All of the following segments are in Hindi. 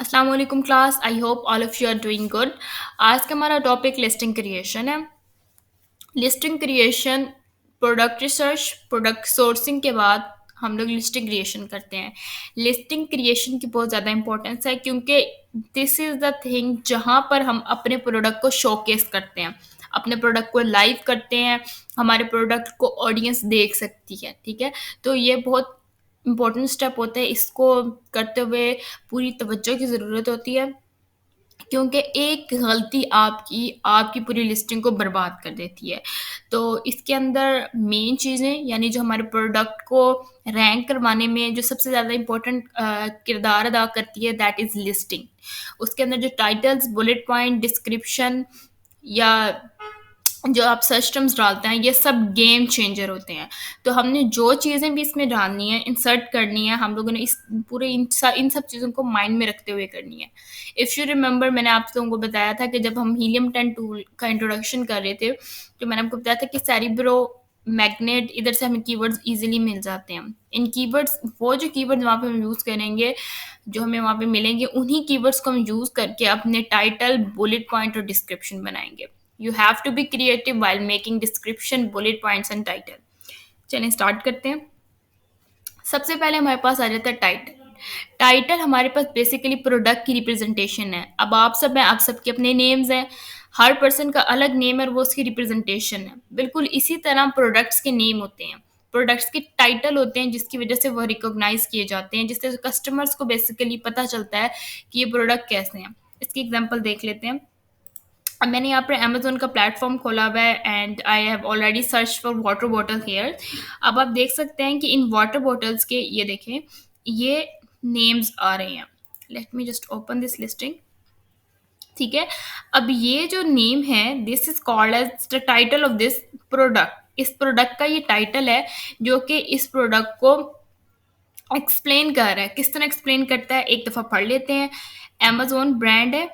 अस्सलाम वालेकुम class. I hope all of you are doing good. आज का हमारा टॉपिक लिस्टिंग क्रिएशन है। Listing creation, product research, product sourcing के बाद हम लोग लिस्टिंग क्रिएशन करते हैं। लिस्टिंग क्रिएशन की बहुत ज़्यादा इंपॉर्टेंस है क्योंकि दिस इज़ द थिंग जहाँ पर हम अपने प्रोडक्ट को शोकेस करते हैं, अपने प्रोडक्ट को लाइव करते हैं, हमारे प्रोडक्ट को ऑडियंस देख सकती है। ठीक है, तो ये बहुत इंपॉर्टेंट स्टेप होता है। इसको करते हुए पूरी तवज्जो की ज़रूरत होती है क्योंकि एक गलती आपकी आपकी पूरी लिस्टिंग को बर्बाद कर देती है। तो इसके अंदर मेन चीज़ें यानी जो हमारे प्रोडक्ट को रैंक करवाने में जो सबसे ज़्यादा इम्पोर्टेंट किरदार अदा करती है दैट इज़ लिस्टिंग। उसके अंदर जो टाइटल्स, बुलेट पॉइंट, डिस्क्रिप्शन या जो आप सर्च टर्म्स डालते हैं ये सब गेम चेंजर होते हैं। तो हमने जो चीज़ें भी इसमें डालनी है, इंसर्ट करनी है, हम लोगों ने इस पूरे इन सब चीज़ों को माइंड में रखते हुए करनी है। इफ़ यू रिमेंबर, मैंने आप लोगों को बताया था कि जब हम हीलियम 10 टूल का इंट्रोडक्शन कर रहे थे तो मैंने आपको बताया था कि सेरिब्रो मैग्नेट, इधर से हमें कीवर्ड्स इजीली मिल जाते हैं। इन कीवर्ड्स, वो जो कीवर्ड्स वहाँ पे हम यूज़ करेंगे, जो हमें वहाँ पे मिलेंगे, उन्हीं कीवर्ड्स को हम यूज़ करके अपने टाइटल, बुलेट पॉइंट और डिस्क्रिप्शन बनाएंगे। You have to be creative while making description, bullet points and title. चलिए स्टार्ट करते हैं। सबसे पहले हमारे पास आ जाता है टाइटल। टाइटल हमारे पास बेसिकली प्रोडक्ट की रिप्रेजेंटेशन है। अब आप सब हैं, आप सबके अपने नेम्स हैं, हर पर्सन का अलग नेम है और वो उसकी रिप्रेजेंटेशन है। बिल्कुल इसी तरह प्रोडक्ट्स के नेम होते हैं, प्रोडक्ट्स के टाइटल होते हैं जिसकी वजह से वो रिकॉग्नाइज किए जाते हैं, जिससे कस्टमर्स को बेसिकली पता चलता है कि ये प्रोडक्ट कैसे हैं। इसकी एग्जांपल देख लेते हैं। अब मैंने यहाँ पर अमेज़न का प्लेटफॉर्म खोला हुआ है and I have already search for water bottle here. अब आप देख सकते हैं कि इन वाटर बॉटल्स के ये देखें, ये नेम्स आ रहे हैं। Let me just open this listing. ठीक है, अब ये जो नेम है this is called as the title of this product. इस प्रोडक्ट का ये टाइटल है जो कि इस प्रोडक्ट को एक्सप्लेन कर रहा है। किस तरह एक्सप्लेन करता है, एक दफ़ा पढ़ लेते हैं। अमेज़न ब्रांड है,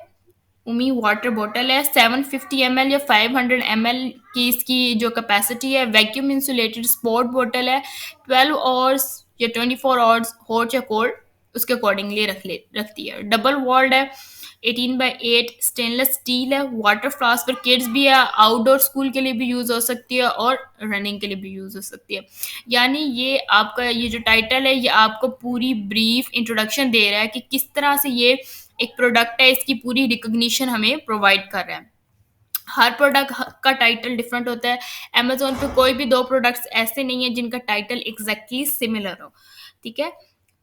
उमी वाटर बॉटल है, 750 ml या 500 ml की इसकी जो कैपेसिटी है। वैक्यूम इंसुलेटेड स्पोर्ट बॉटल है, 12 आवर्स या 24 आवर्स हॉट या कोल्ड उसके अकॉर्डिंगली रखती है। डबल वॉल्ड है, 18/8 स्टेनलेस स्टील है। वाटर फ्लास्क फॉर किड्स भी है, आउटडोर स्कूल के लिए भी यूज़ हो सकती है और रनिंग के लिए भी यूज़ हो सकती है। यानी ये आपका ये जो टाइटल है ये आपको पूरी ब्रीफ इंट्रोडक्शन दे रहा है कि किस तरह से ये एक प्रोडक्ट है, इसकी पूरी रिकॉग्निशन हमें प्रोवाइड कर रहा है। हर प्रोडक्ट का टाइटल डिफरेंट होता है। अमेज़न पे कोई भी 2 प्रोडक्ट्स ऐसे नहीं है जिनका टाइटल एग्ज़ैक्टली सिमिलर हो। ठीक है?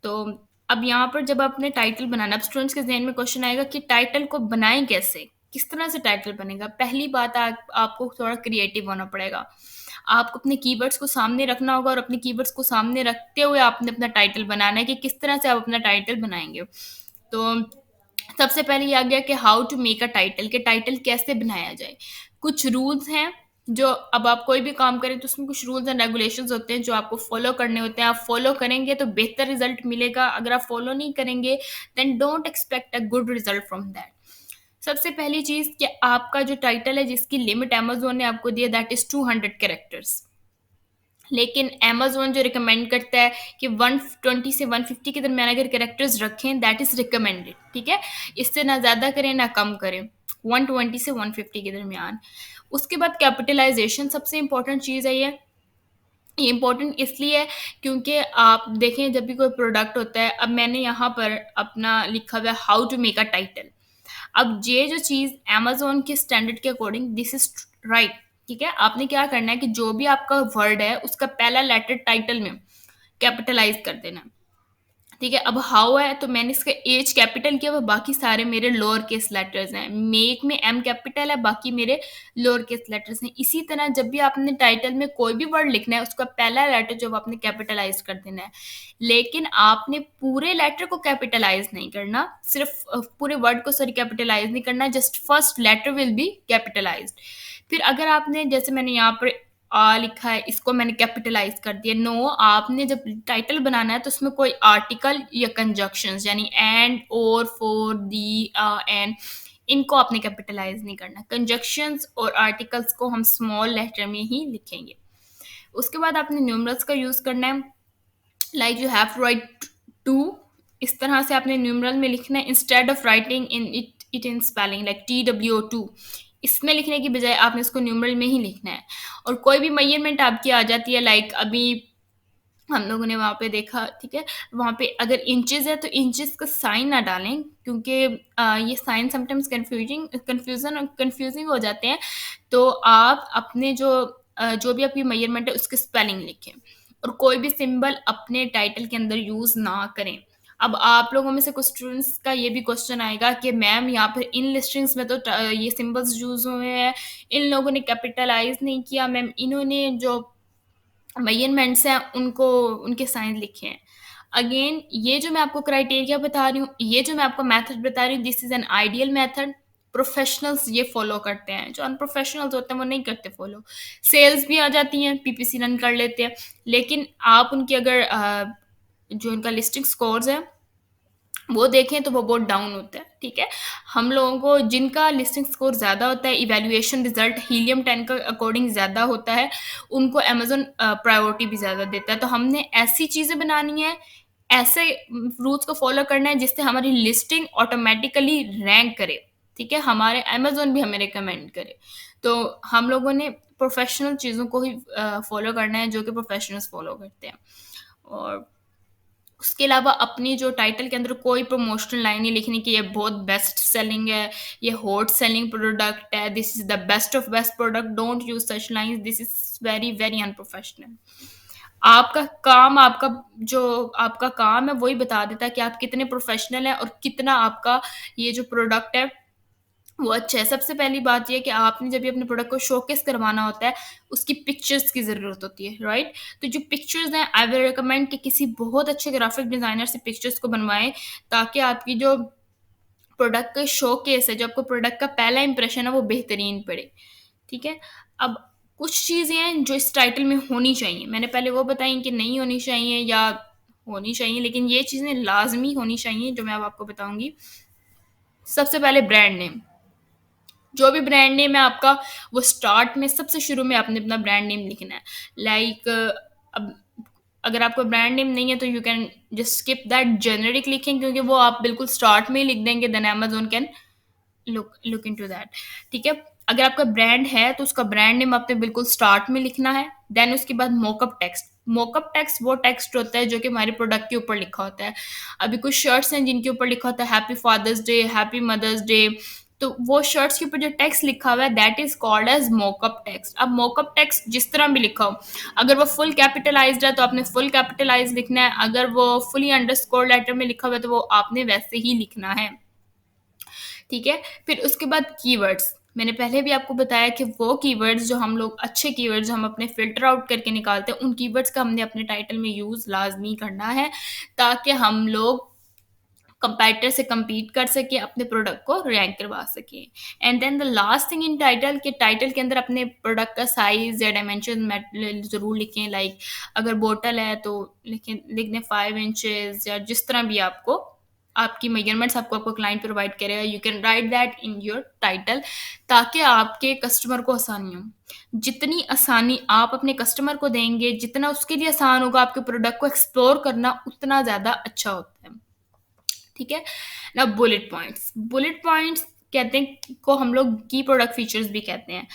तो अब यहाँ पर जब आपने टाइटल बनाना, अब स्टूडेंट्स के ज़हन में क्वेश्चन आएगा कि टाइटल को बनाएँ कैसे? किस तरह से टाइटल बनेगा? पहली बात, आपको थोड़ा क्रिएटिव होना पड़ेगा। आपको अपने कीवर्ड्स को सामने रखना होगा और अपने कीवर्ड्स को सामने रखते हुए आपने अपना टाइटल बनाना है कि किस तरह से आप अपना टाइटल बनाएँगे। तो सबसे पहले ये आ गया कि how to make a title, कि टाइटल कैसे बनाया जाए। कुछ रूल्स हैं जो, अब आप कोई भी काम करें तो उसमें कुछ रूल्स एंड रेगुलेशंस होते हैं जो आपको फॉलो करने होते हैं। आप फॉलो करेंगे तो बेहतर रिजल्ट मिलेगा, अगर आप फॉलो नहीं करेंगे then don't expect a good result from that. सबसे पहली चीज़ कि आपका जो टाइटल है जिसकी लिमिट अमेज़न ने आपको दी है दैट इज़ 200 कैरेक्टर्स। लेकिन अमेज़न जो रिकमेंड करता है कि 120 से 150 के दरमियान अगर कैरेक्टर्स रखें दैट इज़ रिकमेंडेड। ठीक है, इससे ना ज़्यादा करें ना कम करें, 120 से 150 के दरमियान। उसके बाद कैपिटलाइजेशन सबसे इंपॉर्टेंट चीज़ है। ये इम्पोर्टेंट इसलिए है क्योंकि आप देखें जब भी कोई प्रोडक्ट होता है, अब मैंने यहाँ पर अपना लिखा हुआ है how to make a title. अब ये जो चीज़ अमेज़न के स्टैंडर्ड के अकॉर्डिंग दिस इज़ राइट। ठीक है, आपने क्या करना है कि जो भी आपका वर्ड है उसका पहला लेटर टाइटल में कैपिटलाइज़ कर देना है। ठीक है, अब हाउ है तो मैंने इसका एच कैपिटल किया हुआ, बाकी सारे मेरे लोअर केस लेटर्स हैं। मेक में एम कैपिटल है, बाकी मेरे लोअर केस लेटर्स हैं। इसी तरह जब भी आपने टाइटल में कोई भी वर्ड लिखना है उसका पहला लेटर जो आपने कैपिटलाइज कर देना है। लेकिन आपने पूरे लेटर को कैपिटलाइज नहीं करना, सिर्फ पूरे वर्ड को सॉरी कैपिटलाइज नहीं करना, just first letter will be capitalised. फिर अगर आपने, जैसे मैंने यहाँ पर लिखा है, इसको मैंने कैपिटलाइज कर दिया। नो, आपने जब टाइटल बनाना है तो उसमें कोई आर्टिकल या कंजक्शंस यानी एंड, और, फॉर, दी, एंड, इनको आपने कैपिटलाइज नहीं करना। कंजक्शंस और आर्टिकल्स को हम स्मॉल लेटर में ही लिखेंगे। उसके बाद आपने न्यूमरल्स का यूज़ करना है। Like you have to write to इस तरह से आपने न्यूमरल में लिखना है, instead of writing in it in spelling like TWO2, इसमें लिखने की बजाय आपने इसको न्यूमरल में ही लिखना है। और कोई भी मेजरमेंट आपकी आ जाती है, लाइक अभी हम लोगों ने वहाँ पे देखा, ठीक है, वहाँ पे अगर इंचेस है तो इंचेस का साइन ना डालें, क्योंकि ये साइन समटाइम्स कंफ्यूजिंग हो जाते हैं। तो आप अपने जो भी आपकी मेजरमेंट है उसकी स्पेलिंग लिखें, और कोई भी सिंबल अपने टाइटल के अंदर यूज ना करें। अब आप लोगों में से कुछ स्टूडेंट्स का ये भी क्वेश्चन आएगा कि मैम यहाँ पर इन लिस्टिंग्स में तो ये सिंबल्स यूज हुए हैं, इन लोगों ने कैपिटलाइज नहीं किया, मैम इन्होंने जो मेजरमेंट्स हैं उनको उनके साइन लिखे हैं। अगेन ये जो मैं आपको क्राइटेरिया बता रही हूँ, ये जो मैं आपको मेथड बता रही हूँ, this is an ideal method. Professionals ये फॉलो करते हैं, जो अनप्रोफेशनल्स होते हैं वो नहीं करते फॉलो। सेल्स भी आ जाती हैं, PPC रन कर लेते हैं, लेकिन आप उनकी अगर जो उनका लिस्टिंग स्कोर्स है वो देखें तो वो बहुत डाउन होता है, ठीक है। हम लोगों को जिनका लिस्टिंग स्कोर ज़्यादा होता है, इवैल्यूएशन रिजल्ट हीलियम 10 का अकॉर्डिंग ज़्यादा होता है, उनको अमेजोन प्रायोरिटी भी ज़्यादा देता है। तो हमने ऐसी चीज़ें बनानी है, ऐसे रूल्स को फॉलो करना है जिससे हमारी लिस्टिंग ऑटोमेटिकली रैंक करे, ठीक है, हमारे अमेजोन भी हमें रिकमेंड करे। तो हम लोगों ने प्रोफेशनल चीज़ों को ही फॉलो करना है, जो कि प्रोफेशनल्स फॉलो करते हैं। और उसके अलावा अपनी जो टाइटल के अंदर कोई प्रमोशनल लाइन नहीं लिखनी कि ये बहुत बेस्ट सेलिंग है, ये हॉट सेलिंग प्रोडक्ट है, this is the best of best product, don't use such lines, this is very very unprofessional. आपका काम है वही बता देता है कि आप कितने प्रोफेशनल हैं और कितना आपका ये जो प्रोडक्ट है वो अच्छा है। सबसे पहली बात ये है कि आपने जब भी अपने प्रोडक्ट को शोकेस करवाना होता है, उसकी पिक्चर्स की ज़रूरत होती है, राइट? तो जो पिक्चर्स हैं, आई विल रिकमेंड कि किसी बहुत अच्छे ग्राफिक डिज़ाइनर से पिक्चर्स को बनवाएँ, ताकि आपकी जो प्रोडक्ट का शोकेस है, जो आपको प्रोडक्ट का पहला इंप्रेशन है, वो बेहतरीन पड़े, ठीक है? अब कुछ चीज़ें हैं जो इस टाइटल में होनी चाहिए। मैंने पहले वो बताई कि नहीं होनी चाहिए या होनी चाहिए, लेकिन ये चीज़ें लाज़मी होनी चाहिए जो मैं अब आपको बताऊँगी। सबसे पहले ब्रांड नेम। जो भी ब्रांड नेम है आपका, वो स्टार्ट में सबसे शुरू में आपने अपना ब्रांड नेम लिखना है। लाइक अब अगर आपका ब्रांड नेम नहीं है तो you can just skip that, generic लिखें, क्योंकि वो आप बिल्कुल स्टार्ट में ही लिख देंगे, then Amazon can look into that, ठीक है। अगर आपका ब्रांड है तो उसका ब्रांड नेम आपने बिल्कुल स्टार्ट में लिखना है। देन उसके बाद मोकअप टेक्स्ट। मोकअप टेक्स्ट वो टेक्स्ट होता है जो कि हमारे प्रोडक्ट के ऊपर लिखा होता है। अभी कुछ शर्ट्स हैं जिनके ऊपर लिखा होता है happy Father's Day, happy Mother's Day, तो वो शर्ट्स के ऊपर जो टेक्स्ट लिखा हुआ है that is called as mockup text. अब मोकअप टेक्स्ट जिस तरह भी लिखा हो, अगर वो फुल कैपिटलाइज्ड है तो आपने फुल कैपिटलाइज लिखना है, अगर वो फुली अंडरस्कोर लेटर में लिखा हुआ है तो वो आपने वैसे ही लिखना है, ठीक है। फिर उसके बाद कीवर्ड्स। मैंने पहले भी आपको बताया कि वो कीवर्ड्स जो हम लोग अच्छे कीवर्ड्स जो हम अपने फ़िल्टर आउट करके निकालते हैं, उन कीवर्ड्स का हमने अपने टाइटल में यूज़ लाज़मी करना है, ताकि हम लोग कंपैरेटर से compete कर सकें, अपने प्रोडक्ट को रैंक करवा सकें। And then the last thing in title, के टाइटल के अंदर अपने प्रोडक्ट का साइज़ या डायमेंशन ज़रूर लिखें। लाइक अगर बॉटल है तो लिख दें 5 इंचेस, या जिस तरह भी आपको आपकी मेजरमेंट्स आपको क्लाइंट प्रोवाइड करेगा, you can write that in your title, ताकि आपके कस्टमर को आसानी हो। जितनी आसानी आप अपने कस्टमर को देंगे, जितना उसके लिए आसान होगा आपके प्रोडक्ट को एक्सप्लोर करना, उतना ज़्यादा अच्छा होता है, ठीक है ना। बुलेट पॉइंट्स कहते हैं को हम लोग की प्रोडक्ट फीचर्स भी कहते हैं।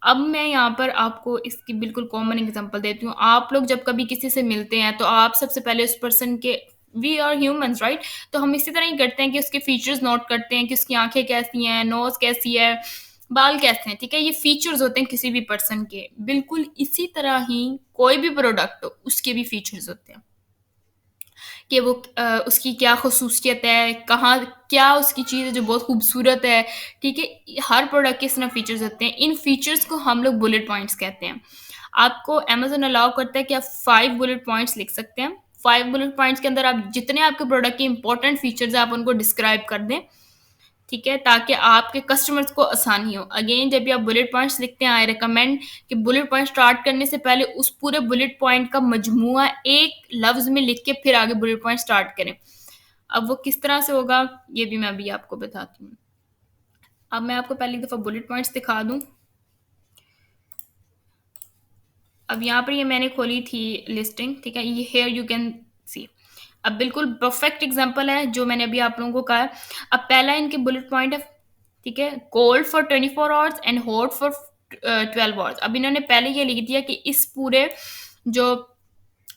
अब मैं यहाँ पर आपको इसकी बिल्कुल कॉमन एग्जांपल देती हूँ। आप लोग जब कभी किसी से मिलते हैं तो आप सबसे पहले उस पर्सन के, वी आर ह्यूमंस राइट, तो हम इसी तरह ही करते हैं कि उसके फीचर्स नोट करते हैं कि उसकी आंखें कैसी हैं, नोज कैसी है, बाल कैसे हैं, ठीक है। ये फीचर्स होते हैं किसी भी पर्सन के। बिल्कुल इसी तरह ही कोई भी प्रोडक्ट हो उसके भी फीचर्स होते हैं, कि वो उसकी क्या खसूसियत है, कहाँ क्या उसकी चीज़ है जो बहुत खूबसूरत है, ठीक है। हर प्रोडक्ट के इस तरह फीचर्स होते हैं। इन फीचर्स को हम लोग बुलेट पॉइंट्स कहते हैं। आपको अमेजोन अलाउ करता है कि आप 5 बुलेट पॉइंट्स लिख सकते हैं। 5 बुलेट पॉइंट्स के अंदर आप जितने आपके प्रोडक्ट के इंपॉर्टेंट फीचर्स हैं आप उनको डिस्क्राइब कर दें, ठीक है, ताकि आपके कस्टमर्स को आसानी हो। अगेन जब भी आप बुलेट पॉइंट्स लिखते हैं, आई रिकमेंड कि बुलेट पॉइंट स्टार्ट करने से पहले उस पूरे बुलेट पॉइंट का मजमुआ एक लफ्ज में लिख के फिर आगे बुलेट पॉइंट स्टार्ट करें। अब वो किस तरह से होगा ये भी मैं अभी आपको बताती हूँ। अब मैं आपको पहली दफ़ा बुलेट पॉइंट्स दिखा दूँ। अब यहाँ पर ये मैंने खोली थी लिस्टिंग, ठीक है, ये हेयर यू कैन सी। अब बिल्कुल परफेक्ट एग्जांपल है जो मैंने अभी आप लोगों को कहा है। अब पहला इनके बुलेट पॉइंट है, ठीक है, cold for 24 hours and hot for 12 hours. अब इन्होंने पहले ये लिख दिया कि इस पूरे जो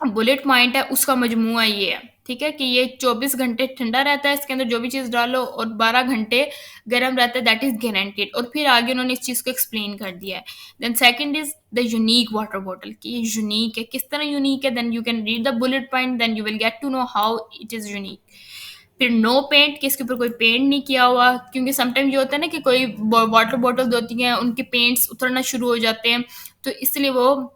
बुलेट पॉइंट है उसका मजमूआ ये है, ठीक है, कि ये 24 घंटे ठंडा रहता है, इसके अंदर जो भी चीज़ डालो, और 12 घंटे गर्म रहता है, दैट इज गारंटेड। और फिर आगे उन्होंने इस चीज़ को एक्सप्लेन कर दिया है। Then second is the unique water bottle, कि ये यूनिक है, किस तरह यूनिक है, then you can read the bullet point, then you will get to know how it is unique. फिर नो पेंट, कि इसके ऊपर कोई पेंट नहीं किया हुआ, क्योंकि समटाइम ये होता है ना कि कोई वाटर बॉटल होती हैं उनके पेंट्स उतरना शुरू हो जाते हैं, तो इसलिए वो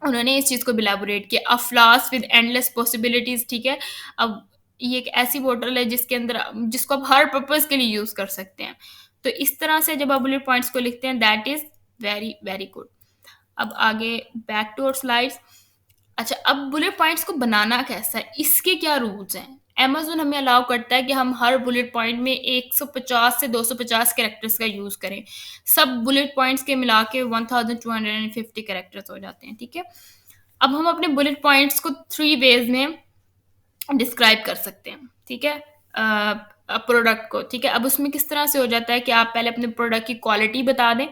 उन्होंने इस चीज़ को इलैबोरेट किया। अ फ्लास्क विद एंडलेस पॉसिबिलिटीज़, ठीक है। अब ये एक ऐसी बॉटल है जिसके अंदर जिसको आप हर पर्पज़ के लिए यूज़ कर सकते हैं। तो इस तरह से जब आप बुलेट पॉइंट्स को लिखते हैं, that is very, very good. अब आगे बैक टू आवर स्लाइड्स। अच्छा, अब बुलेट पॉइंट्स को बनाना कैसा है, इसके क्या रूल्स हैं? अमेज़न हमें अलाउ करता है कि हम हर बुलेट पॉइंट में 150 से 250 कैरेक्टर्स का यूज़ करें। सब बुलेट पॉइंट्स के मिला के 1250 कैरेक्टर्स हो जाते हैं, ठीक है? अब हम अपने बुलेट पॉइंट्स को 3 वेज़ में डिस्क्राइब कर सकते हैं, ठीक है? प्रोडक्ट को, ठीक है? अब उसमें किस तरह से हो जाता है कि आप पहले अपने प्रोडक्ट की क्वालिटी बता दें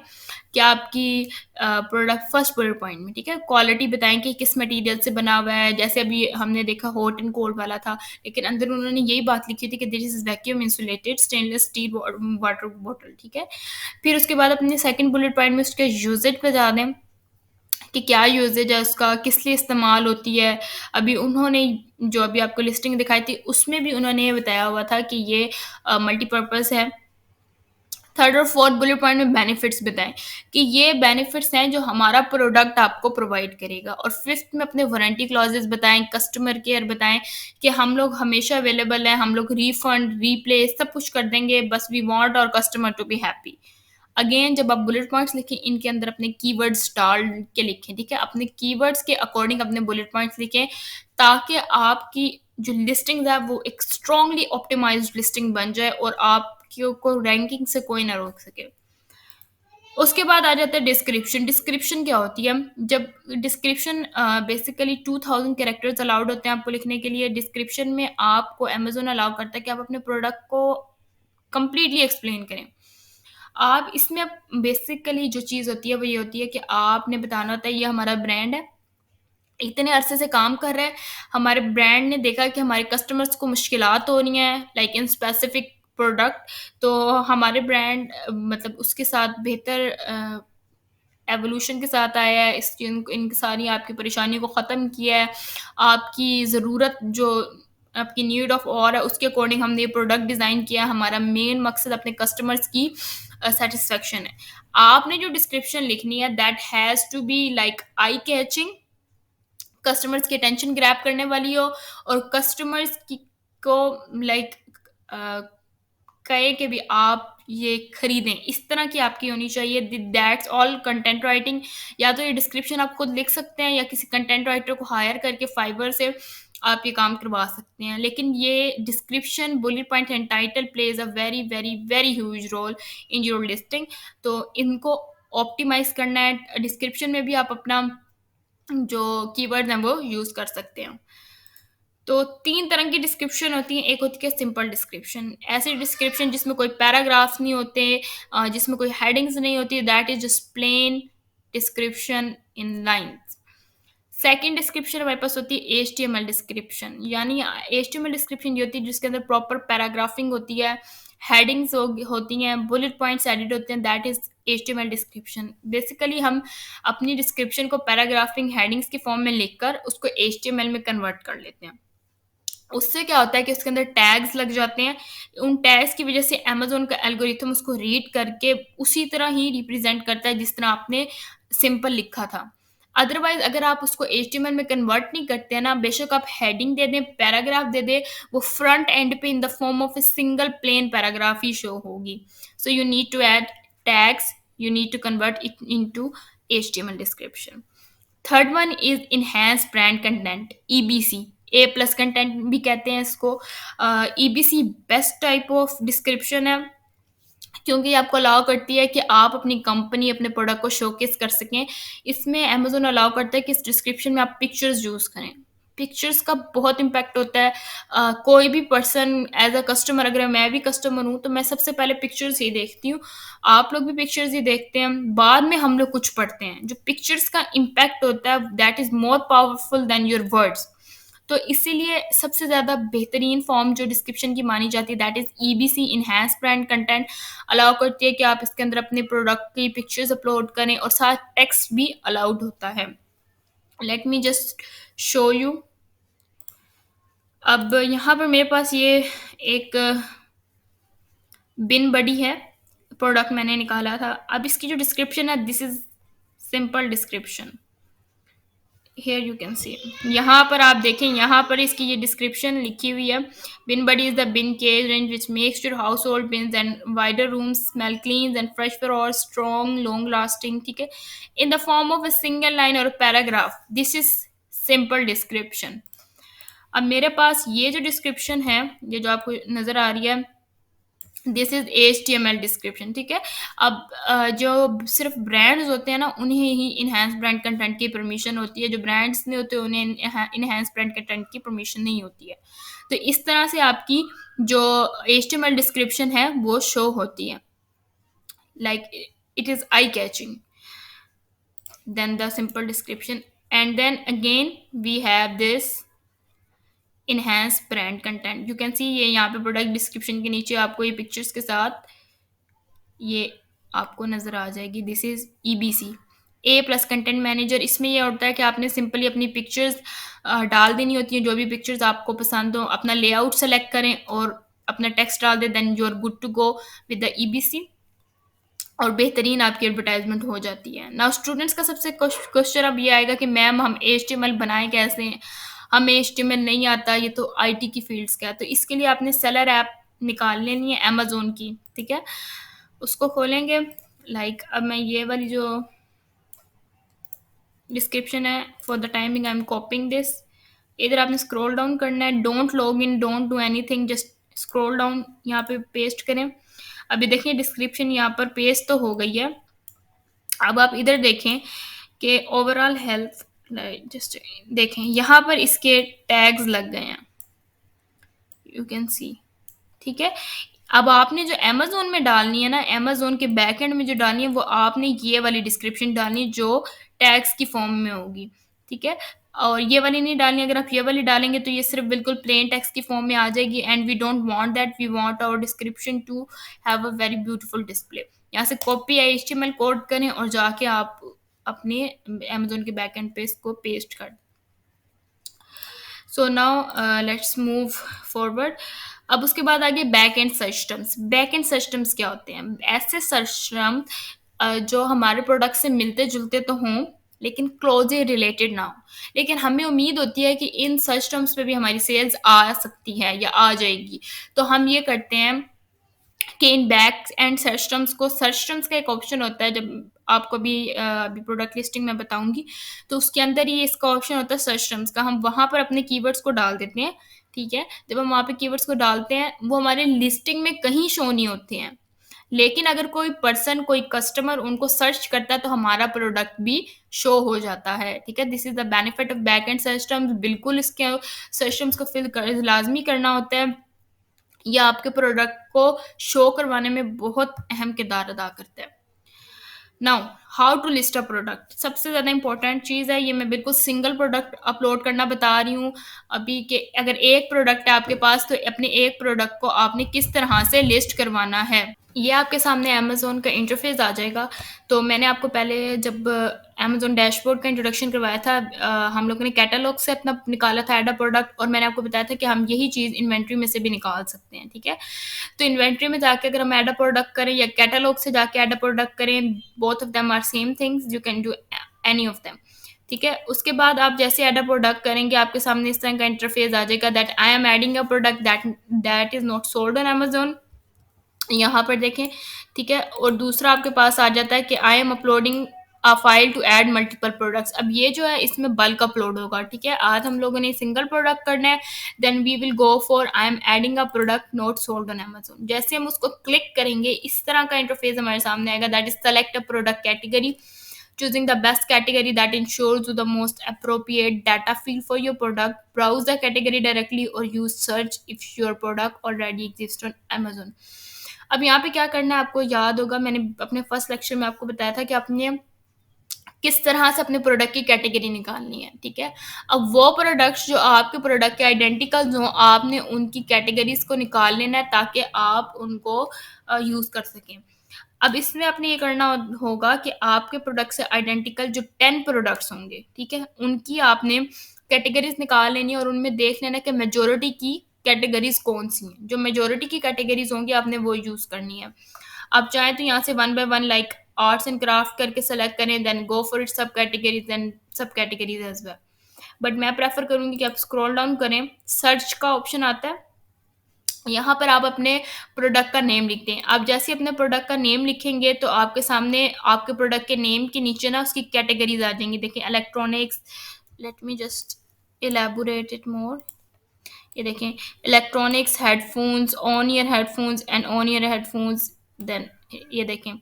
कि आपकी प्रोडक्ट फर्स्ट बुलेट पॉइंट में, ठीक है? क्वालिटी बताएँ कि किस मटेरियल से बना हुआ है, जैसे अभी हमने देखा हॉट एंड कोल्ड वाला था, लेकिन अंदर उन्होंने यही बात लिखी थी कि this is vacuum insulated stainless still water bottle, ठीक है? फिर उसके बाद अपने सेकंड बुलेट पॉइंट में उसका यूसेज बता दें कि क्या यूसेज है उसका, किस लिए इस्तेमाल होती है। अभी उन्होंने जो अभी आपको लिस्टिंग दिखाई थी, उसमें भी उन्होंने ये बताया हुआ था कि ये मल्टीपर्पज़ है। थर्ड और फोर्थ बुलेट पॉइंट में बेनिफिट्स बताएँ कि ये बेनिफिट्स हैं जो हमारा प्रोडक्ट आपको प्रोवाइड करेगा। और फिफ्थ में अपने वारंटी क्लॉज़ेज़ बताएँ, कस्टमर केयर बताएँ कि हम लोग हमेशा अवेलेबल हैं, हम लोग रिफंड, रिप्लेस सब कुछ कर देंगे, बस we want our customer to be happy. Again जब आप बुलेट पॉइंट्स लिखें, इनके अंदर अपने कीवर्ड्स डाल के लिखें, ठीक है? अपने कीवर्ड्स के अकॉर्डिंग अपने बुलेट पॉइंट्स लिखें, ताकि आपकी जो लिस्टिंग्स है वो एक स्ट्रांगली ऑप्टिमाइज्ड लिस्टिंग बन जाए और आपकी को रैंकिंग से कोई ना रोक सके। उसके बाद आ जाता है डिस्क्रिप्शन। डिस्क्रिप्शन क्या होती है? जब डिस्क्रिप्शन बेसिकली 2000 कैरेक्टर्स अलाउड होते हैं आपको लिखने के लिए। डिस्क्रिप्शन में आपको अमेज़न अलाउ करता है कि आप अपने प्रोडक्ट को कंप्लीटली एक्सप्लेन करें। आप इसमें बेसिकली जो चीज़ होती है वो ये होती है कि आपने बताना होता है ये हमारा ब्रांड है, इतने अरसे से काम कर रहा है, हमारे ब्रांड ने देखा कि हमारे कस्टमर्स को मुश्किलात हो रही हैं लाइक इन स्पेसिफिक प्रोडक्ट, तो हमारे ब्रांड मतलब उसके साथ बेहतर एवोल्यूशन के साथ आया है, इस इन सारी आपकी परेशानियों को ख़त्म किया है। आपकी ज़रूरत जो आपकी नीड ऑफ और है उसके अकॉर्डिंग हमने ये प्रोडक्ट डिज़ाइन किया है। हमारा मेन मकसद अपने कस्टमर्स की सैटिस्फैक्शन है। आपने जो डिस्क्रिप्शन लिखनी है that has to be like eye catching, customers की अटेंशन ग्रैब करने वाली हो, और कस्टमर्स की को लाइक कहे कि भी आप ये खरीदें, इस तरह की आपकी होनी चाहिए। That's all content writing. या तो ये डिस्क्रिप्शन आप खुद लिख सकते हैं या किसी कंटेंट राइटर को हायर करके फाइवर से आप ये काम करवा सकते हैं, लेकिन ये description, bullet point and title plays a very very very huge role in your listing. तो इनको ऑप्टिमाइज करना है। डिस्क्रिप्शन में भी आप अपना जो कीवर्ड्स हैं वो यूज़ कर सकते हैं। तो 3 तरह की डिस्क्रिप्शन होती हैं। एक होती है सिंपल डिस्क्रिप्शन, ऐसी डिस्क्रिप्शन जिसमें कोई पैराग्राफ्स नहीं होते, जिसमें कोई हेडिंग्स नहीं होती, that is just plain description in lines. Second description हमारे पास होती है एचटीएमएल डिस्क्रिप्शन, यानी एचटीएमएल डिस्क्रिप्शन ये होती है जिसके अंदर प्रॉपर पैराग्राफिंग होती है, हेडिंग्स होती हैं, बुलेट पॉइंट्स एडिट होते हैं, that is HTML description. Basically हम अपनी डिस्क्रिप्शन को पैराग्राफिंग हेडिंग्स के फॉर्म में लिखकर उसको एचटीएमएल में कन्वर्ट कर लेते हैं। उससे क्या होता है कि उसके अंदर टैग्स लग जाते हैं। उन टैग्स की वजह से अमेज़न का एल्गोरिथम उसको रीड करके उसी तरह ही रिप्रेज़ेंट करता है जिस तरह आपने सिंपल लिखा था। अदरवाइज़ अगर आप उसको एचटीएमएल में कन्वर्ट नहीं करते हैं ना, बेशक आप हेडिंग दे दें, पैराग्राफ दे दें, वो फ्रंट एंड पे in the form of a single plain paragraph ही शो होगी। So you need to add tags, you need to convert it into HTML description. Third one is enhance brand content, EBC, A plus content भी कहते हैं इसको। EBC best type of description है क्योंकि ये आपको अलाउ करती है कि आप अपनी कंपनी, अपने प्रोडक्ट को शोकेस कर सकें। इसमें अमेज़न अलाउ करता है कि इस डिस्क्रिप्शन में आप पिक्चर्स यूज़ करें। पिक्चर्स का बहुत इम्पैक्ट होता है। कोई भी पर्सन एज़ अ कस्टमर, अगर मैं भी कस्टमर हूँ, तो मैं सबसे पहले पिक्चर्स ही देखती हूँ। आप लोग भी पिक्चर्स ही देखते हैं, बाद में हम लोग कुछ पढ़ते हैं। जो पिक्चर्स का इम्पैक्ट होता है that is more powerful than your words. तो इसीलिए सबसे ज़्यादा बेहतरीन फॉर्म जो डिस्क्रिप्शन की मानी जाती है that is EBC, enhance brand content. Allow करती है कि आप इसके अंदर अपने प्रोडक्ट की पिक्चर्स अपलोड करें और साथ टेक्स्ट भी अलाउड होता है। Late me just show you. अब यहाँ पर मेरे पास ये एक बिन बडी है, प्रोडक्ट मैंने निकाला था। अब इसकी जो डिस्क्रिप्शन है this is simple description. Here you can सी, यहाँ पर आप देखें, यहाँ पर इसकी ये डिस्क्रिप्शन लिखी हुई है। Bin buddy is the bin cage range which makes your household bins and wider rooms smell clean and fresh for और स्ट्रॉन्ग लॉन्ग लास्टिंग। ठीक है, in the form of a single line और paragraph, this is simple description. अब मेरे पास ये जो डिस्क्रिप्शन है, ये जो आपको नज़र आ रही है, दिस इज HTML डिस्क्रिप्शन। ठीक है, अब जो सिर्फ ब्रांड्स होते हैं ना, उन्हें ही इनहेंस ब्रांड कंटेंट की परमिशन होती है। जो ब्रांड्स नहीं होते उन्हें इनहेंस ब्रांड कंटेंट की परमिशन नहीं होती है। तो इस तरह से आपकी जो HTML डिस्क्रिप्शन है वो शो होती है, like it is eye catching then the simple description. And then again we have this enhance brand content. You can see, ये यहाँ पे प्रोडक्ट डिस्क्रिप्शन के नीचे आपको ये पिक्चर्स के साथ ये आपको नज़र आ जाएगी। This is EBC, A plus content manager. इसमें ये होता है कि आपने सिंपली अपनी पिक्चर्स डाल देनी होती है, जो भी पिक्चर्स आपको पसंद हो, अपना लेआउट सेलेक्ट करें और अपना टेक्स्ट डाल दें, then you are good to go with the EBC और बेहतरीन आपकी एडवर्टाइजमेंट हो जाती है। नाउ स्टूडेंट्स का सबसे क्वेश्चन अब ये आएगा कि मैम हम HTML बनाएं कैसे, हमें HTML नहीं आता, ये तो IT की फील्ड्स का है। तो इसके लिए आपने सेलर ऐप निकाल लेनी है अमेजोन की। ठीक है, उसको खोलेंगे। लाइक अब मैं ये वाली जो डिस्क्रिप्शन है, for the timing I am कॉपिंग this. इधर आपने स्क्रॉल डाउन करना है, don't log in, don't do anything, just scroll down, यहाँ पे पेस्ट करें। अभी देखिए डिस्क्रिप्शन यहाँ पर पेस्ट तो हो गई है। अब आप इधर देखें कि ओवरऑल हेल्थ, जस्ट देखें यहाँ पर इसके टैग्स लग गए हैं, यू कैन सी। ठीक है, अब आपने जो अमेजोन में डालनी है ना, अमेजोन के बैकएंड में जो डालनी है, वो आपने ये वाली डिस्क्रिप्शन डालनी है जो टैग्स की फॉर्म में होगी। ठीक है, और ये वाली नहीं डालनी। अगर आप ये वाली डालेंगे तो ये सिर्फ बिल्कुल प्लेन टेक्स्ट की फॉर्म में आ जाएगी, and we don't want that, we want our description to have a very beautiful display. यहाँ से कॉपी HTML कोड करें और जाके आप अपने अमेजोन के बैकएंड पे इसको पेस्ट कर। So now let's move forward. अब उसके बाद आगे back and systems. Back and systems क्या होते हैं? ऐसे सिस्टम जो हमारे प्रोडक्ट से मिलते जुलते तो हों लेकिन क्लोजली रिलेटेड ना हो, लेकिन हमें उम्मीद होती है कि इन सिस्टम्स पे भी हमारी सेल्स आ सकती है या आ जाएगी। तो हम ये करते हैं कि इन बैक एंड सिस्टम्स को, सिस्टम्स का एक ऑप्शन होता है, जब आपको भी अभी प्रोडक्ट लिस्टिंग में बताऊंगी तो उसके अंदर ही इसका ऑप्शन होता है सिस्टम्स का। हम वहाँ पर अपने कीवर्ड्स को डाल देते हैं। ठीक है, जब हम वहाँ पे कीवर्ड्स को डालते हैं वो हमारे लिस्टिंग में कहीं शो नहीं होते हैं, लेकिन अगर कोई पर्सन, कोई कस्टमर उनको सर्च करता है तो हमारा प्रोडक्ट भी शो हो जाता है। ठीक है, this is the benefit of back and systems. बिल्कुल इसके सिस्टम्स को फिल लाजमी करना होता है, यह आपके प्रोडक्ट को शो करवाने में बहुत अहम किरदार अदा करता है। Now how to list a product, सबसे ज़्यादा इंपॉर्टेंट चीज़ है। ये मैं बिल्कुल सिंगल प्रोडक्ट अपलोड करना बता रही हूँ अभी, कि अगर एक प्रोडक्ट है आपके पास तो अपने एक प्रोडक्ट को आपने किस तरह से लिस्ट करवाना है। ये आपके सामने अमेज़ोन का इंटरफेस आ जाएगा। तो मैंने आपको पहले जब अमेज़ोन डैशबोर्ड का इंट्रोडक्शन करवाया था, हम लोगों ने कैटलॉग से अपना निकाला था ऐड अ प्रोडक्ट, और मैंने आपको बताया था कि हम यही चीज़ इन्वेंट्री में से भी निकाल सकते हैं। ठीक है, तो इन्वेंट्री में जाके अगर हम ऐड अ प्रोडक्ट करें या कैटलॉग से जाके ऐड अ प्रोडक्ट करें, both of them are same things, you can do any of them. ठीक है, उसके बाद आप जैसे ऐड अ प्रोडक्ट करेंगे आपके सामने इस तरह का इंटरफेस आ जाएगा, that I am adding a product that is not sold on Amazon. यहाँ पर देखें। ठीक है, और दूसरा आपके पास आ जाता है कि I am uploading a file to add multiple products. अब ये जो है इसमें बल्क अपलोड होगा। ठीक है, आज हम लोगों ने सिंगल प्रोडक्ट करना है, then we will go for I am adding a product not sold on Amazon. जैसे हम उसको क्लिक करेंगे इस तरह का इंटरफेस हमारे सामने आएगा, that is select a product category. choosing the best category that ensures you the most appropriate data field for your product, browse the category directly or use search if your product already exists on Amazon. अब यहाँ पे क्या करना है, आपको याद होगा मैंने अपने फर्स्ट लेक्चर में आपको बताया था कि आपने किस तरह से अपने प्रोडक्ट की कैटेगरी निकालनी है, ठीक है? अब वो प्रोडक्ट्स जो आपके प्रोडक्ट के आइडेंटिकल्स हों, आपने उनकी कैटेगरीज़ को निकाल लेना है ताकि आप उनको यूज़ कर सकें। अब इसमें आपने ये करना होगा कि आपके प्रोडक्ट से आइडेंटिकल जो 10 प्रोडक्ट्स होंगे, ठीक है? उनकी आपने कैटेगरीज़ निकाल लेनी है और उनमें देख लेना कि मेजॉरिटी की कैटेगरीज़ कौन-सी हैं। जो मेजॉरिटी की कैटेगरीज़ होंगी आपने वो यूज़ करनी है। आप चाहें तो यहाँ से one by one like arts and craft करके सेलेक्ट करें, देन गो फॉर इट सब कैटेगरीज एज वेल। बट मैं प्रेफर करूँगी कि आप स्क्रॉल डाउन करें, सर्च का ऑप्शन आता है, यहाँ पर आप अपने प्रोडक्ट का नेम लिखते हैं। आप जैसे ही अपने प्रोडक्ट का नेम लिखेंगे तो आपके सामने आपके प्रोडक्ट के नेम के नीचे ना उसकी कैटेगरीज आ जाएंगी। देखिए electronics, let me just elaborate it more. ये देखें electronics, headphones, on ear headphones and on ear headphones. Then ये देखें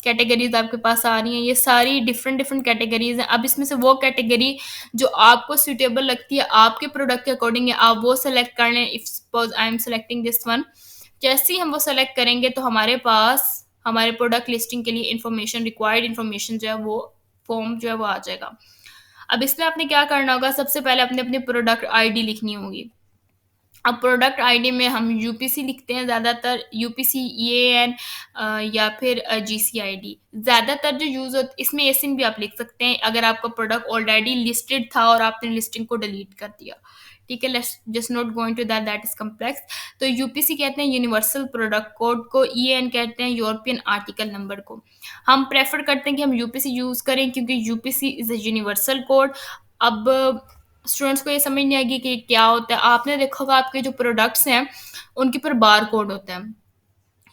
कैटेगरीज आपके पास आ रही हैं, ये सारी डिफरेंट डिफरेंट कैटेगरीज हैं। अब इसमें से वो कैटेगरी जो आपको सूटेबल लगती है आपके प्रोडक्ट के अकॉर्डिंग है, आप वो सेलेक्ट कर लें। If suppose I am selecting this one, जैसे ही हम वो सेलेक्ट करेंगे तो हमारे पास हमारे प्रोडक्ट लिस्टिंग के लिए इंफॉर्मेशन, रिक्वायर्ड इंफॉर्मेशन जो है वो फॉर्म जो है वो आ जाएगा। अब इसमें आपने क्या करना होगा, सबसे पहले अपने अपनी प्रोडक्ट आईडी लिखनी होगी। अब प्रोडक्ट आईडी में हम यूपीसी लिखते हैं ज़्यादातर, यूपीसी, ईएएन या फिर जीसीआईडी ज़्यादातर जो यूज़ होता है। इसमें एसिन भी आप लिख सकते हैं अगर आपका प्रोडक्ट ऑलरेडी लिस्टेड था और आपने लिस्टिंग को डिलीट कर दिया, ठीक है? Let's just not going to that, that is complex. तो यूपीसी कहते हैं यूनिवर्सल प्रोडक्ट कोड को, ईएएन कहते हैं यूरोपियन आर्टिकल नंबर को। हम प्रेफर करते हैं कि हम यूपीसी यूज़ करें क्योंकि UPC is a universal code. अब स्टूडेंट्स को ये समझ नहीं आएगी कि क्या होता है। आपने देखा होगा आपके जो प्रोडक्ट्स हैं उनके ऊपर बार कोड होता है,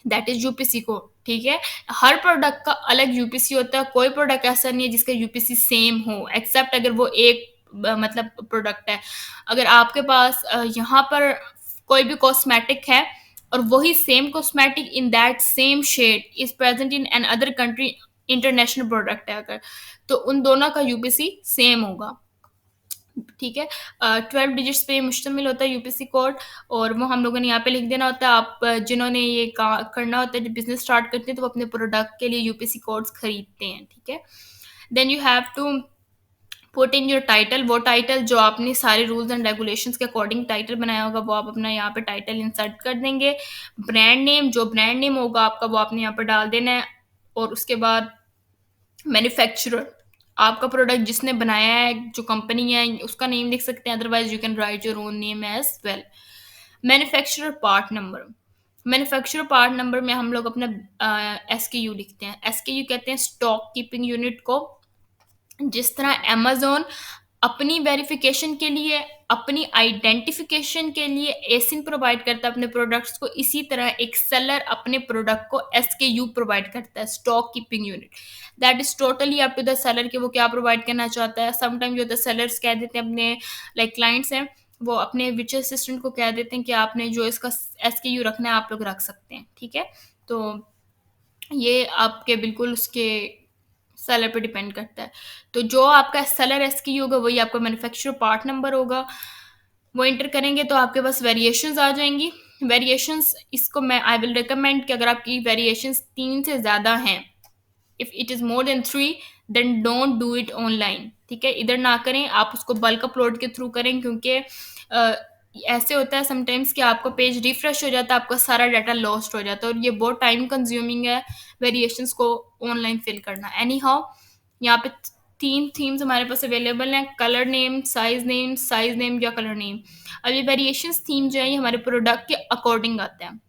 दैट इज यूपीसी कोड, ठीक है? हर प्रोडक्ट का अलग यूपीसी होता है। कोई प्रोडक्ट ऐसा नहीं है जिसका यूपीसी सेम हो, एक्सेप्ट अगर वो एक मतलब प्रोडक्ट है। अगर आपके पास यहाँ पर कोई भी कॉस्मेटिक है और वही same cosmetic in that same shade is present in another country, international product है अगर, तो उन दोनों का यूपीसी सेम होगा, ठीक है? 12 डिजिट्स पे मुश्तमिल होता है यूपीसी कोड और वो हम लोगों ने यहाँ पे लिख देना होता है। आप जिन्होंने ये करना होता है, जब बिजनेस स्टार्ट करते हैं तो वो अपने प्रोडक्ट के लिए यूपीसी कोड्स खरीदते हैं, ठीक है? Then you have to put in your title, वो टाइटल जो आपने सारे रूल्स एंड रेगुलेशंस के अकॉर्डिंग टाइटल बनाया होगा वो आप अपना यहाँ पे टाइटल इंसर्ट कर देंगे। ब्रांड नेम, जो ब्रांड नेम होगा आपका वो आपने यहाँ पर डाल देना है। और उसके बाद मैन्युफैक्चरर, आपका प्रोडक्ट जिसने बनाया है, जो कंपनी है उसका नेम लिख सकते हैं, otherwise you can write your own name as well. Manufacturer part number, manufacturer part number में हम लोग अपना एसकेयू लिखते हैं। एसकेयू कहते हैं स्टॉक कीपिंग यूनिट को। जिस तरह अमेज़न अपनी वेरिफिकेशन के लिए, अपनी आइडेंटिफिकेशन के लिए एसिन प्रोवाइड करता है अपने प्रोडक्ट्स को, इसी तरह एक सेलर अपने प्रोडक्ट को एसकेयू प्रोवाइड करता है, stock keeping unit. That is totally up to the seller कि वो क्या प्रोवाइड करना चाहता है। समटाइम जो द सेलर्स कह देते हैं अपने लाइक क्लाइंट्स हैं, वो अपने विच असिस्टेंट को कह देते हैं कि आपने जो इसका एसकेयू रखना है आप लोग रख सकते हैं, ठीक है? तो ये आपके बिल्कुल उसके सेलर पे डिपेंड करता है। तो जो आपका सेलर एसकेयू होगा वही आपका मैन्युफैक्चरर पार्ट नंबर होगा। वो एंटर करेंगे तो आपके पास वेरिएशंस आ जाएंगी। वेरिएशंस, इसको मैं आई विल रिकमेंड कि अगर आपकी वेरिएशंस 3 से ज़्यादा हैं, if it is more than 3 then don't do it online, ठीक है? इधर ना करें, आप उसको बल्क अपलोड के थ्रू करें क्योंकि ऐसे होता है समटाइम्स कि आपका पेज रिफ्रेश हो जाता है, आपका सारा डाटा लॉस्ट हो जाता है और ये बहुत टाइम कंज्यूमिंग है वेरिएशंस को ऑनलाइन फिल करना। एनी हाउ यहाँ पे 3 थीम्स हमारे पास अवेलेबल हैं, कलर नेम, साइज नेम या कलर नेम। अब ये वेरिएशंस थीम जो है ये हमारे प्रोडक्ट के अकॉर्डिंग आता है।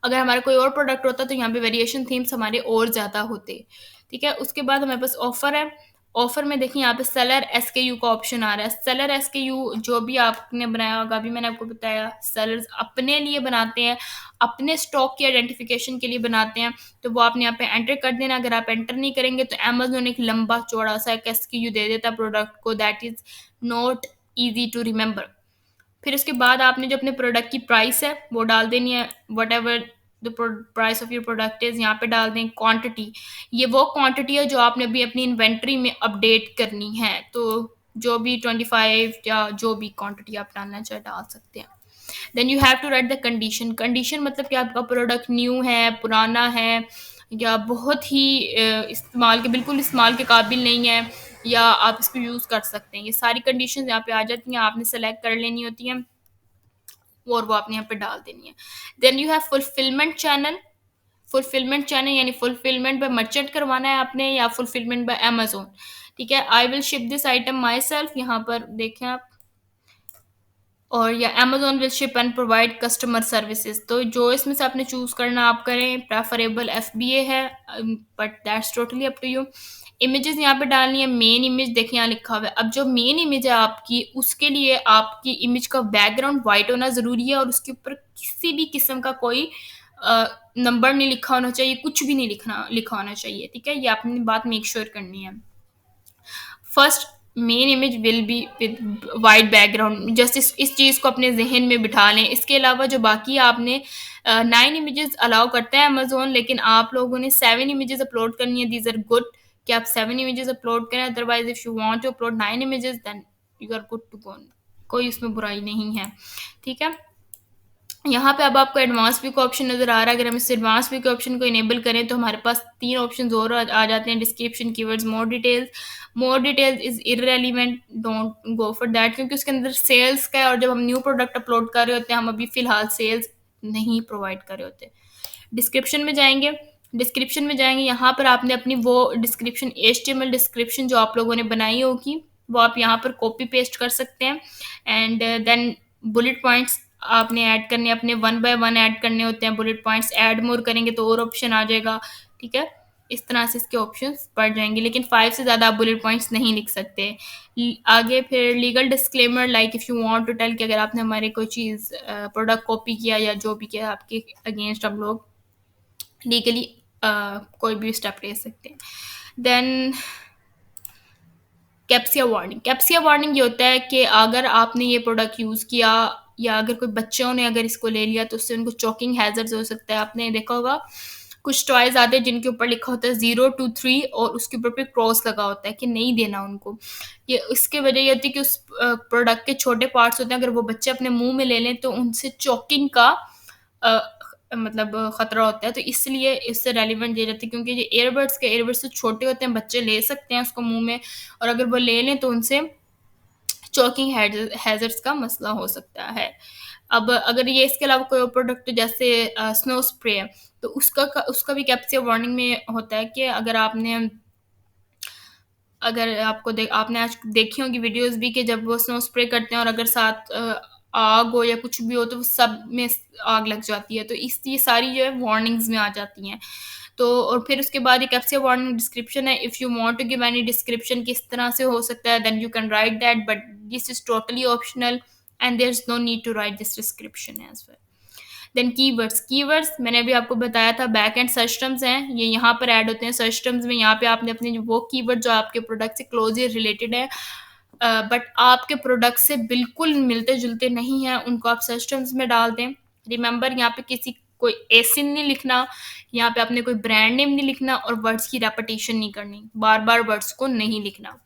अगर हमारा कोई और प्रोडक्ट होता तो यहाँ पे वेरिएशन थीम्स हमारे और ज़्यादा होते, ठीक है? उसके बाद हमारे पास ऑफर है। ऑफर में देखिए यहाँ पे सेलर एसकेयू का ऑप्शन आ रहा है। सेलर एसकेयू जो भी आपने बनाया होगा, अभी मैंने आपको बताया सेलर्स अपने लिए बनाते हैं, अपने स्टॉक की आइडेंटिफिकेशन के लिए बनाते हैं, तो वो आपने यहाँ पे एंटर कर देना। अगर आप एंटर नहीं करेंगे तो अमेजोन एक लंबा चौड़ा सा एक एसकेयू दे देता है प्रोडक्ट को, that is not easy to remember. फिर उसके बाद आपने जो अपने प्रोडक्ट की प्राइस है वो डाल देनी है, what ever the price of your product is, यहाँ पे डाल दें क्वांटिटी। ये वो क्वांटिटी है जो आपने अभी अपनी इन्वेंट्री में अपडेट करनी है, तो जो भी 25 या जो भी क्वांटिटी आप डालना चाहे डाल सकते हैं। Then you have to write the condition. Condition मतलब कि आपका प्रोडक्ट न्यू है, पुराना है, या बहुत ही इस्तेमाल के, बिल्कुल इस्तेमाल के काबिल नहीं है, या आप इसको यूज़ कर सकते हैं। ये सारी कंडीशन यहाँ पे आ जाती हैं, आपने सेलेक्ट कर लेनी होती हैं और वो आपने यहाँ पे डाल देनी है। Then you have fulfilment channel. Fulfilment channel यानी फुलफिलमेंट बाय मर्चेंट करवाना है आपने, या फुलफिलमेंट बाय अमेजोन। ठीक है, I will ship this item myself, यहाँ पर देखें आप, और या Amazon will ship and provide customer services. तो जो इसमें से आपने चूज करना आप करें, प्रेफरेबल FBA है, but that's totally up to you. Images यहाँ पे डालनी है, मेन इमेज देखिए यहाँ लिखा हुआ है। अब जो मेन इमेज है आपकी, उसके लिए आपकी इमेज का बैकग्राउंड वाइट होना ज़रूरी है, और उसके ऊपर किसी भी किस्म का कोई नंबर नहीं लिखा होना चाहिए, कुछ भी नहीं लिखा होना चाहिए। ठीक है, ये आपने बात मेक श्योर करनी है। First main image will be with white background, just इस चीज़ को अपने जहन में बिठा लें। इसके अलावा जो बाकी आपने 9 इमेजेस अलाउ करते हैं अमेजोन, लेकिन आप लोगों ने 7 इमेजेस अपलोड करनी है। दीज आर गुड कि आप 7 इमेजेस अपलोड करें, otherwise if you want to upload 9 images then you are good to go, कोई इसमें बुराई नहीं है। ठीक है, यहाँ पे अब आपको एडवांस व्यू का ऑप्शन नज़र आ रहा है। अगर हम इस एडवांस व्यू के ऑप्शन को इनेबल करें तो हमारे पास 3 ऑप्शंस और आ जाते हैं, description, keywords, more details. More details is irrelevant, don't go for that, क्योंकि उसके अंदर सेल्स का है, और जब हम न्यू प्रोडक्ट अपलोड कर रहे होते हैं, हम अभी फ़िलहाल सेल्स नहीं प्रोवाइड कर रहे होते। डिस्क्रिप्शन में जाएंगे, डिस्क्रिप्शन में जाएंगे, यहाँ पर आपने अपनी वो डिस्क्रिप्शन, HTML डिस्क्रिप्शन जो आप लोगों ने बनाई होगी, वो आप यहाँ पर कॉपी पेस्ट कर सकते हैं। एंड देन बुलेट पॉइंट्स आपने ऐड करने, अपने 1 बाय 1 ऐड करने होते हैं बुलेट पॉइंट्स। ऐड मोर करेंगे तो और ऑप्शन आ जाएगा। ठीक है, इस तरह से इसके ऑप्शंस बढ़ जाएंगे, लेकिन 5 से ज़्यादा आप बुलेट पॉइंट्स नहीं लिख सकते। आगे फिर legal disclaimer, like if you want to tell कि अगर आपने हमारे कोई चीज़ प्रोडक्ट कॉपी किया या जो भी किया, आपके अगेंस्ट हम लोग लीगली कोई भी स्टेप ले सकते हैं। देन कैप्सिया वार्निंग। कैप्सिया वार्निंग ये होता है कि अगर आपने ये प्रोडक्ट यूज़ किया, या अगर कोई बच्चों ने अगर इसको ले लिया, तो उससे उनको चोकिंग हैजर्ड्स हो सकता है। आपने देखा होगा कुछ टॉयज़ आते हैं जिनके ऊपर लिखा होता है 0 to 3, और उसके ऊपर पे क्रॉस लगा होता है कि नहीं देना उनको। ये उसकी वजह ये होती है कि उस प्रोडक्ट के छोटे पार्ट्स होते हैं, अगर वो बच्चे अपने मुंह में ले लें तो उनसे चोकिंग का अ, मतलब खतरा होता है। तो इसलिए इससे रेलिवेंट दिए जाते हैं, क्योंकि ये ईयरबड्स तो छोटे होते हैं, बच्चे ले सकते हैं उसको मुंह में, और अगर वो ले लें तो उनसे चोकिंग हैजर्ड्स का मसला हो सकता है। अब अगर ये इसके अलावा कोई और प्रोडक्ट जैसे स्नो स्प्रे है, तो उसका भी कैप्सिया वार्निंग में होता है कि अगर आपने आज देखी होगी वीडियोस भी, कि जब वो स्नो स्प्रे करते हैं और अगर साथ आग हो या कुछ भी हो, तो वो सब में आग लग जाती है। तो ये सारी जो है वार्निंग्स में आ जाती हैं। तो और फिर उसके बाद एक एफसी वार्निंग डिस्क्रिप्शन है। If you want to give any description किस तरह से हो सकता है, then you can write that, but this is totally optional and there is no need to write this description as well. Then keywords मैंने अभी आपको बताया था, बैक एंड सर्च टर्म्स हैं, ये यहाँ पर ऐड होते हैं सर्च टर्म्स में। यहाँ पे आपने अपने वो कीवर्ड जो आपके प्रोडक्ट से क्लोजली रिलेटेड है, बट आपके प्रोडक्ट से बिल्कुल मिलते जुलते नहीं हैं, उनको आप सर्च टर्म्स में डाल दें। रिमेंबर, यहाँ पे किसी कोई एसिन नहीं लिखना, यहाँ पे आपने कोई ब्रांड नेम नहीं लिखना, और वर्ड्स की रेपिटेशन नहीं करनी, बार बार वर्ड्स को नहीं लिखना।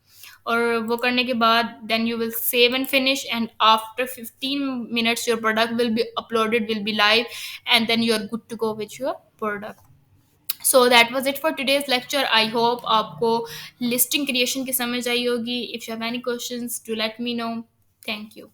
और वो करने के बाद then you will save and finish, and after 15 minutes your product will be uploaded, will be live, and then you are good to go with your product. So that was it for today's lecture. I hope आपको लिस्टिंग क्रिएशन की समझ आई होगी। If you have any questions do let me know. Thank you.